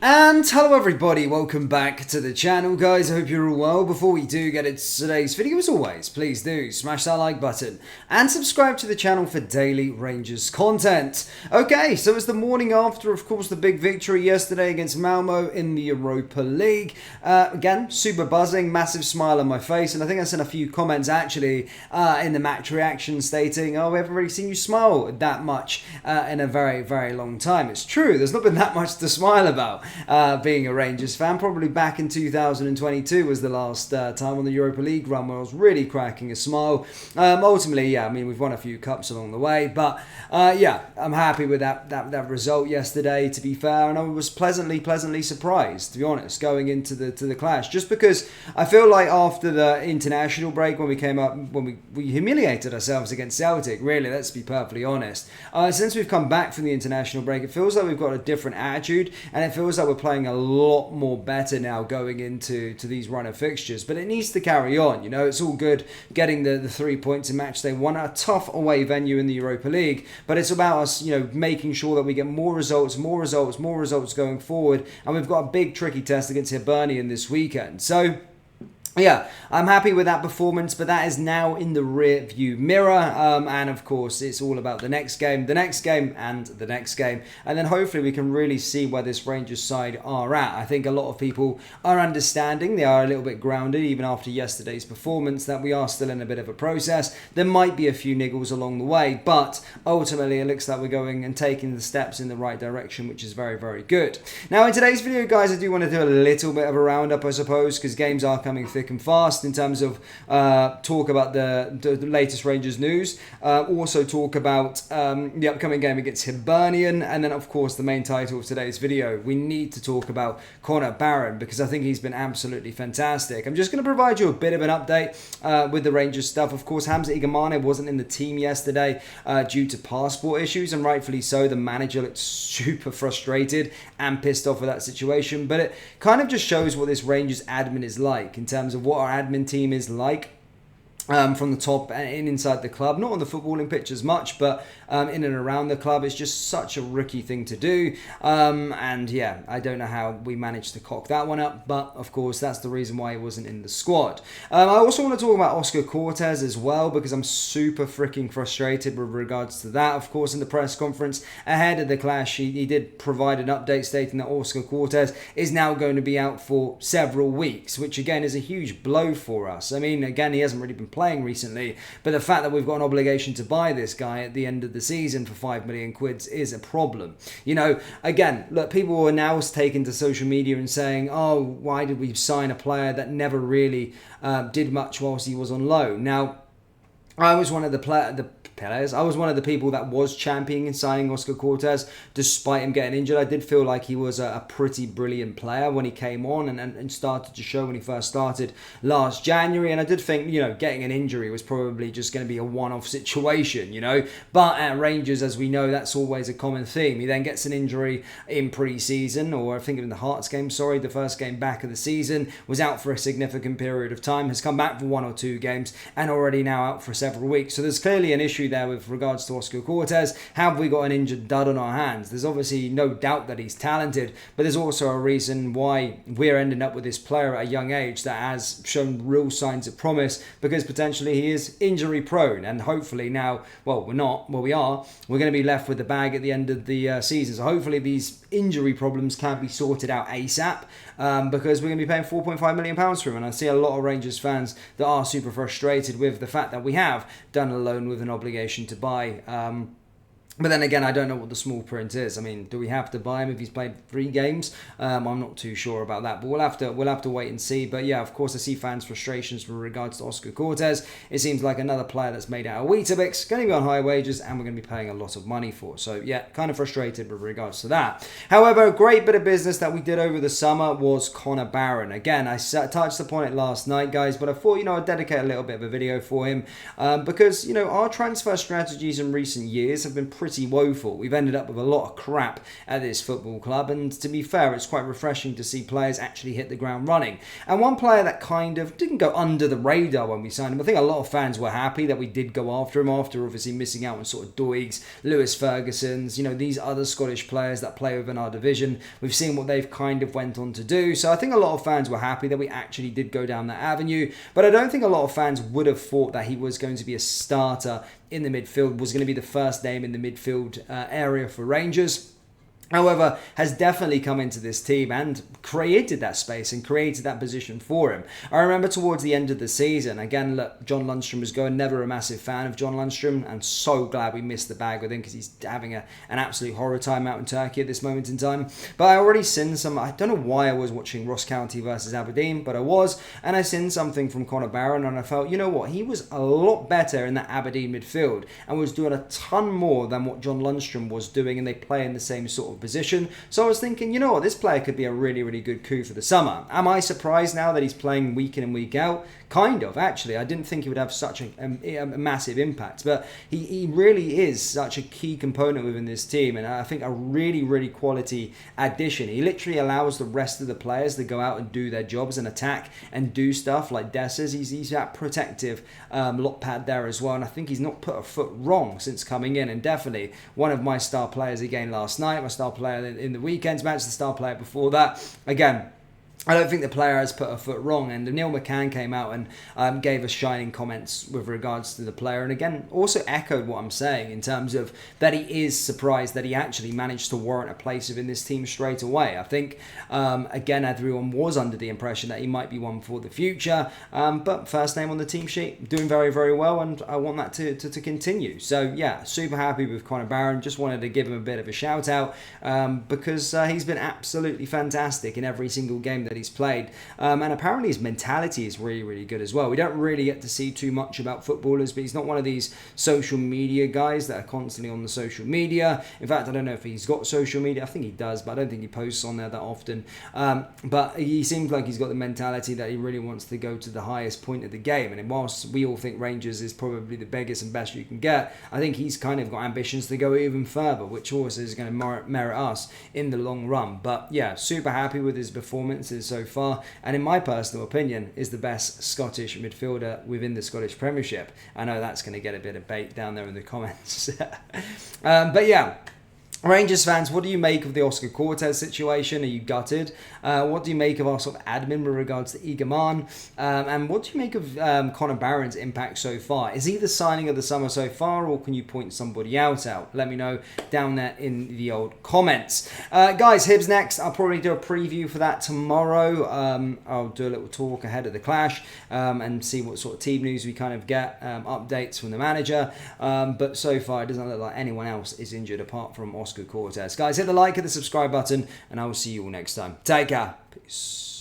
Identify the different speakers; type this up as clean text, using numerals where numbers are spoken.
Speaker 1: And hello everybody, welcome back to the channel guys, I hope you're all well. Before we do get into today's video, as always, please do smash that like button and subscribe to the channel for daily Rangers content. Okay, so it's the morning after, of course, the big victory yesterday against Malmo in the Europa League. Again, super buzzing, massive smile on my face, and I think I sent a few comments actually in the match reaction stating, oh, we haven't really seen you smile that much in a very, very long time. It's true, there's not been that much to smile about. Being a Rangers fan, probably back in 2022 was the last time on the Europa League run where I was really cracking a smile. Ultimately, yeah, I mean, we've won a few cups along the way, but yeah, I'm happy with that result yesterday, to be fair, and I was pleasantly surprised, to be honest, going into the clash, just because I feel like after the international break, when we came up, when we humiliated ourselves against Celtic, really, let's be perfectly honest, since we've come back from the international break, it feels like we've got a different attitude, and it feels like we're playing a lot more better now going into these run of fixtures, but it needs to carry on. You know, it's all good getting the 3 points in match day one at a tough away venue in the Europa League, but it's about us, you know, making sure that we get more results going forward, and we've got a big tricky test against Hibernian this weekend. So yeah, I'm happy with that performance, but that is now in the rear view mirror, and of course it's all about the next game, and the next game, and then hopefully we can really see where this Rangers side are at. I think a lot of people are understanding, they are a little bit grounded even after yesterday's performance, that we are still in a bit of a process. There might be a few niggles along the way, but ultimately it looks like we're going and taking the steps in the right direction, which is very, very good. Now in today's video guys, I do want to do a little bit of a roundup, I suppose, because games are coming thick and fast in terms of talk about the latest Rangers news, also talk about the upcoming game against Hibernian, and then of course the main title of today's video, we need to talk about Barron, because I think he's been absolutely fantastic. I'm just going to provide you a bit of an update with the Rangers stuff. Of course, Hamza Igamane wasn't in the team yesterday due to passport issues, and rightfully so. The manager looked super frustrated and pissed off with that situation, but it kind of just shows what this Rangers admin is like in terms of what our admin team is like. From the top and inside the club, not on the footballing pitch as much, but in and around the club. It's just such a rookie thing to do, and yeah, I don't know how we managed to cock that one up, but of course that's the reason why he wasn't in the squad. I also want to talk about Oscar Cortez as well, because I'm super freaking frustrated with regards to that. Of course, in the press conference ahead of the clash, he did provide an update stating that Oscar Cortez is now going to be out for several weeks, which again is a huge blow for us. I mean, again, he hasn't really been playing recently, but the fact that we've got an obligation to buy this guy at the end of the season for 5 million quid is a problem. You know, again, look, people are now taking to social media and saying, oh, why did we sign a player that never really did much whilst he was on loan? Now, I was one of the players. I was one of the people that was championing signing Oscar Cortez despite him getting injured. I did feel like he was a pretty brilliant player when he came on and started to show when he first started last January. And I did think, you know, getting an injury was probably just going to be a one-off situation, you know. But at Rangers, as we know, that's always a common theme. He then gets an injury in pre-season, or I think in the Hearts game, the first game back of the season, was out for a significant period of time, has come back for 1 or 2 games, and already now out for several weeks. So there's clearly an issue there with regards to Oscar Cortez. Have we got an injured dud on our hands? There's obviously no doubt that he's talented, but there's also a reason why we're ending up with this player at a young age that has shown real signs of promise, because potentially he is injury prone, and hopefully now, well, we're not, well, we are, we're going to be left with the bag at the end of the season. So hopefully these injury problems can be sorted out ASAP, because we're going to be paying £4.5 million for him, and I see a lot of Rangers fans that are super frustrated with the fact that we have done a loan with an obligation to buy. But then again, I don't know what the small print is. I mean, do we have to buy him if he's played 3 games? I'm not too sure about that, but we'll have to wait and see. But yeah, of course, I see fans' frustrations with regards to Oscar Cortez. It seems like another player that's made out of Weetabix, going to be on high wages, and we're going to be paying a lot of money for. So yeah, kind of frustrated with regards to that. However, a great bit of business that we did over the summer was Barron. Again, I touched upon it last night, guys, but I thought, you know, I'd dedicate a little bit of a video for him, because, you know, our transfer strategies in recent years have been pretty pretty woeful. We've ended up with a lot of crap at this football club, and to be fair, it's quite refreshing to see players actually hit the ground running. And one player that kind of didn't go under the radar when we signed him, I think a lot of fans were happy that we did go after him after obviously missing out on sort of Doigs, Lewis Ferguson's, these other Scottish players that play within our division. We've seen what they've kind of went on to do. So I think a lot of fans were happy that we actually did go down that avenue. But I don't think a lot of fans would have thought that he was going to be a starter in the midfield, was going to be the first name in the midfield area for Rangers. However, has definitely come into this team and created that space and created that position for him. I remember towards the end of the season, again, look, John Lundstrom was going, never a massive fan of John Lundstrom, and so glad we missed the bag with him because he's having an absolute horror time out in Turkey at this moment in time. But I already seen I don't know why I was watching Ross County versus Aberdeen, but I was, and I seen something from Conor Barron, and I felt, you know what, he was a lot better in that Aberdeen midfield and was doing a ton more than what John Lundstrom was doing, and they play in the same sort of position. So I was thinking, you know what, this player could be a really, really good coup for the summer. Am I surprised now that he's playing week in and week out? Kind of, actually. I didn't think he would have such a massive impact, but he really is such a key component within this team, and I think a really, really quality addition. He literally allows the rest of the players to go out and do their jobs and attack and do stuff like Dessers. He's that protective lock pad there as well, and I think he's not put a foot wrong since coming in, and definitely one of my star players again last night, my star player in the weekend's match, the star player before that. Again, I don't think the player has put a foot wrong, and Neil McCann came out and gave us shining comments with regards to the player, and again also echoed what I'm saying in terms of that he is surprised that he actually managed to warrant a place within this team straight away. I think again everyone was under the impression that he might be one for the future, but first name on the team sheet, doing very, very well, and I want that to continue. So yeah, super happy with Conor Barron. Just wanted to give him a bit of a shout out because he's been absolutely fantastic in every single game that he's played, and apparently his mentality is really, really good as well. We don't really get to see too much about footballers, but he's not one of these social media guys that are constantly on the social media. In fact, I don't know if he's got social media. I think he does, but I don't think he posts on there that often. But he seems like he's got the mentality that he really wants to go to the highest point of the game, and whilst we all think Rangers is probably the biggest and best you can get, I think he's kind of got ambitions to go even further, which also is going to merit us in the long run. But yeah, super happy with his performances so far, and in my personal opinion is the best Scottish midfielder within the Scottish Premiership. I know that's going to get a bit of bait down there in the comments. But yeah, Rangers fans, what do you make of the Oscar Cortez situation? Are you gutted? What do you make of our sort of admin with regards to Igaman? And what do you make of Conor Barron's impact so far? Is he the signing of the summer so far, or can you point somebody out? Let me know down there in the old comments. Guys, Hibs next. I'll probably do a preview for that tomorrow. I'll do a little talk ahead of the clash and see what sort of team news we kind of get, updates from the manager. But so far, it doesn't look like anyone else is injured apart from Oscar Cortez. Guys, hit the like and the subscribe button, and I will see you all next time. Take care. Peace.